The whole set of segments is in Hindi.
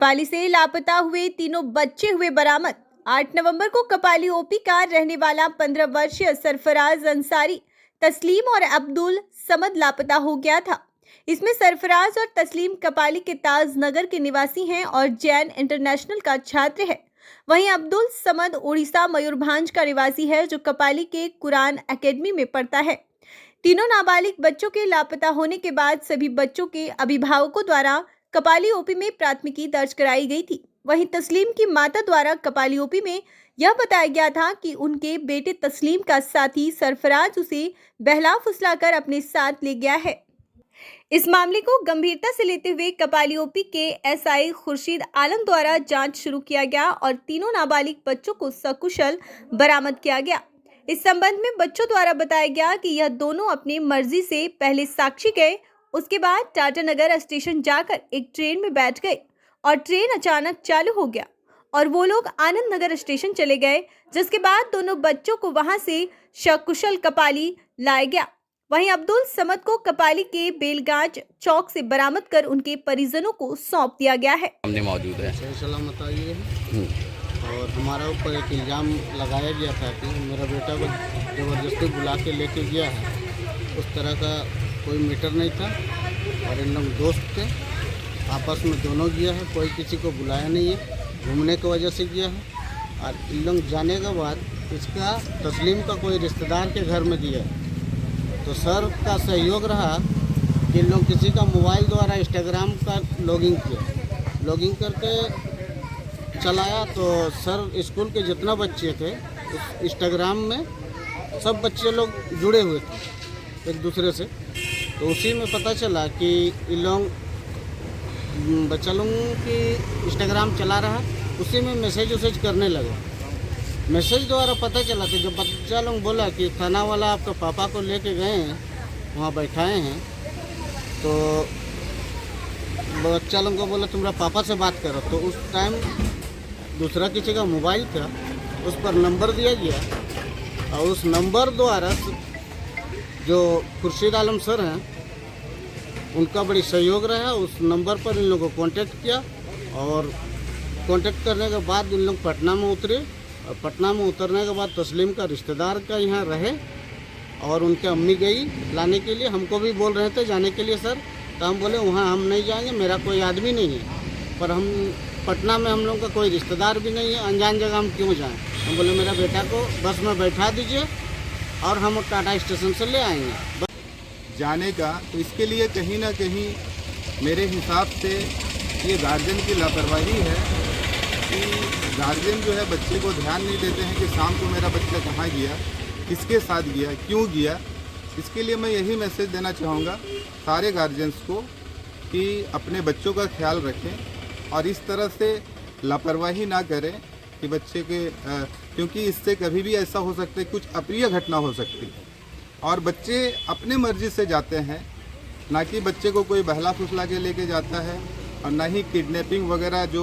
कपाली से लापता हुए तीनों बच्चे हुए बरामद। 8 नवंबर को कपाली ओपी का रहने वाला 15 वर्षीय सरफराज अंसारी, तस्लीम और अब्दुल समद लापता हो गया था। इसमें सरफराज और तस्लीम कपाली के ताज नगर के निवासी हैं और जैन इंटरनेशनल का छात्र है। वहीं अब्दुल समद उड़ीसा मयूरभंज का निवासी है, जो कपाली के कुरान एकेडमी में पढ़ता है। तीनों नाबालिग बच्चों के लापता होने के बाद सभी बच्चों के अभिभावकों द्वारा कपाली ओपी में प्राथमिकी दर्ज कराई गई थी। वहीं तस्लीम की माता द्वारा कपाली ओपी में यह बताया गया था कि उनके बेटे तस्लीम का साथी सरफराज उसे बहला फुसलाकर अपने साथ ले गया है। इस मामले को गंभीरता से लेते हुए कपाली ओपी के एसआई खुर्शीद आलम द्वारा जांच शुरू किया गया और तीनों नाबालिग बच्चों को सकुशल बरामद किया गया। इस संबंध में बच्चों द्वारा बताया गया कि यह दोनों अपनी मर्जी से पहले साक्षी गए, उसके बाद टाटानगर स्टेशन जाकर एक ट्रेन में बैठ गए और ट्रेन अचानक चालू हो गया और वो लोग आनंद नगर स्टेशन चले गए, जिसके बाद दोनों बच्चों को वहां से सकुशल कपाली लाया गया। वहीं अब्दुल समद को कपाली के बेलगांज चौक से बरामद कर उनके परिजनों को सौंप दिया गया है। हमने मौजूद है सलामत आई है और हमारा ऊपर एक इल्ज़ाम लगाया गया था कि मेरा बेटा को ज़बरदस्ती बुला के लेके गया है। उस तरह का कोई मैटर नहीं था और इन लोग दोस्त थे, आपस में दोनों गया है, कोई किसी को बुलाया नहीं है, घूमने की वजह से गया है। और इन लोग जाने के बाद इसका तस्लीम का कोई रिश्तेदार के घर में दिया, तो सर का सहयोग रहा कि इन लोग किसी का मोबाइल द्वारा इंस्टाग्राम का लॉगिंग किया, लॉगिंग करके चलाया। तो सर स्कूल के जितना बच्चे थे उस इंस्टाग्राम में सब बच्चे लोग जुड़े हुए थे एक दूसरे से, तो उसी में पता चला कि इन लोग बच्चा लोग की इंस्टाग्राम चला रहा, उसी में मैसेज वसेज करने लगे। मैसेज द्वारा पता चला, तो जब बच्चा लोग बोला कि थाना वाला आपके पापा को लेके गए हैं, वहाँ बैठाए हैं, तो बच्चा लोग को बोला तुम्हारा पापा से बात करो। तो उस टाइम दूसरा किसी का मोबाइल था, उस पर नंबर दिया गया और उस नंबर द्वारा जो खुर्शीद आलम सर हैं उनका बड़ी सहयोग रहा। उस नंबर पर इन लोगों को कांटेक्ट किया और कांटेक्ट करने के बाद इन लोग पटना में उतरे और पटना में उतरने के बाद तस्लीम का रिश्तेदार का यहाँ रहे और उनके अम्मी गई लाने के लिए। हमको भी बोल रहे थे जाने के लिए सर, तो हम बोले वहाँ हम नहीं जाएंगे, मेरा कोई आदमी नहीं है, पर हम पटना में हम लोग का कोई रिश्तेदार भी नहीं है, अनजान जगह हम क्यों जाएं। हम बोले मेरा बेटा को बस में बैठा दीजिए और हम टाटा स्टेशन से ले आएंगे जाने का। तो इसके लिए कहीं ना कहीं मेरे हिसाब से ये गार्जियन की लापरवाही है कि गार्जियन जो है बच्चे को ध्यान नहीं देते हैं कि शाम को मेरा बच्चा कहाँ गया, किसके साथ गया, क्यों गया। इसके लिए मैं यही मैसेज देना चाहूँगा सारे गार्जियंस को कि अपने बच्चों का ख्याल रखें और इस तरह से लापरवाही ना करें कि बच्चे के क्योंकि इससे कभी भी ऐसा हो सकता है, कुछ अप्रिय घटना हो सकती है और बच्चे अपने मर्जी से जाते हैं, ना कि बच्चे को कोई बहला फुसला के लेके जाता है और ना ही किडनैपिंग वगैरह जो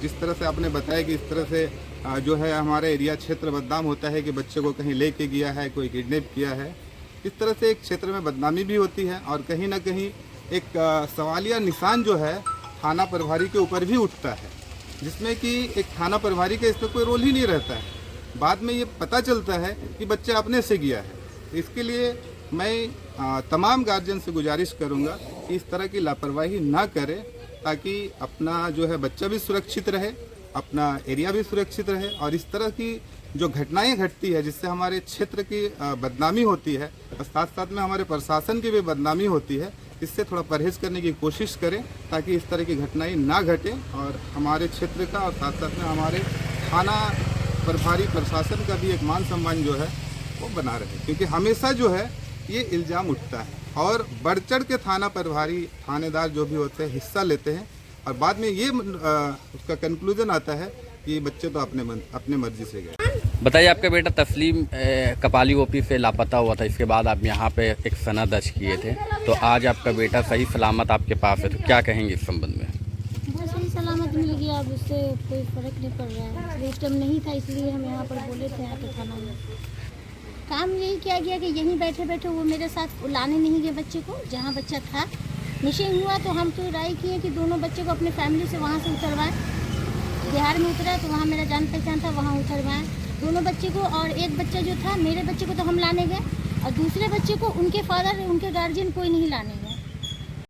जिस तरह से आपने बताया कि इस तरह से जो है हमारा एरिया क्षेत्र बदनाम होता है कि बच्चे को कहीं लेके गया है, कोई किडनैप किया है। इस तरह से एक क्षेत्र में बदनामी भी होती है और कहीं ना कहीं एक सवालिया निशान जो है थाना प्रभारी के ऊपर भी उठता है, जिसमें कि एक थाना प्रभारी का इसमें कोई रोल ही नहीं रहता है। बाद में ये पता चलता है कि बच्चा अपने से गया है। इसके लिए मैं तमाम गार्जियन से गुजारिश करूंगा कि इस तरह की लापरवाही ना करें, ताकि अपना जो है बच्चा भी सुरक्षित रहे, अपना एरिया भी सुरक्षित रहे और इस तरह की जो घटनाएं घटती है जिससे हमारे क्षेत्र की बदनामी होती है और साथ साथ में हमारे प्रशासन की भी बदनामी होती है, इससे थोड़ा परहेज करने की कोशिश करें ताकि इस तरह की घटनाएं ना घटें और हमारे क्षेत्र का और साथ साथ में हमारे थाना प्रभारी प्रशासन का भी एक मान सम्मान जो है वो बना रहे, क्योंकि हमेशा जो है ये इल्ज़ाम उठता है और बढ़ चढ़ के थाना प्रभारी थानेदार जो भी होते हैं हिस्सा लेते हैं और बाद में ये उसका कंक्लूजन आता है कि बच्चे तो अपने मर्जी से गए। बताइए, आपका बेटा तस्लीम कपाली ओपी से लापता हुआ था, इसके बाद आप यहाँ पे एक सनद दर्ज किए थे, तो आज आपका बेटा सही सलामत आपके पास है, तो क्या कहेंगे इस संबंध में? सही सलामत मिल गया, अब उससे कोई फर्क नहीं पड़ रहा है। उस टाइम नहीं था इसलिए हम यहाँ पर बोले थे आके थाना में। काम यही किया गया कि यहीं बैठे बैठे वो मेरे साथ लाने नहीं गए बच्चे को, जहाँ बच्चा था मिसिंग हुआ तो हम तो राय किए कि दोनों बच्चे को अपने फैमिली से वहाँ से उतरवाएं। बिहार में उतरा तो वहाँ मेरा जान पहचान था, वहाँ उतरवाएं दोनों बच्चे को। और एक बच्चा जो था, मेरे बच्चे को तो हम लाने गए और दूसरे बच्चे को उनके फादर, उनके गार्जियन कोई नहीं लाने गए।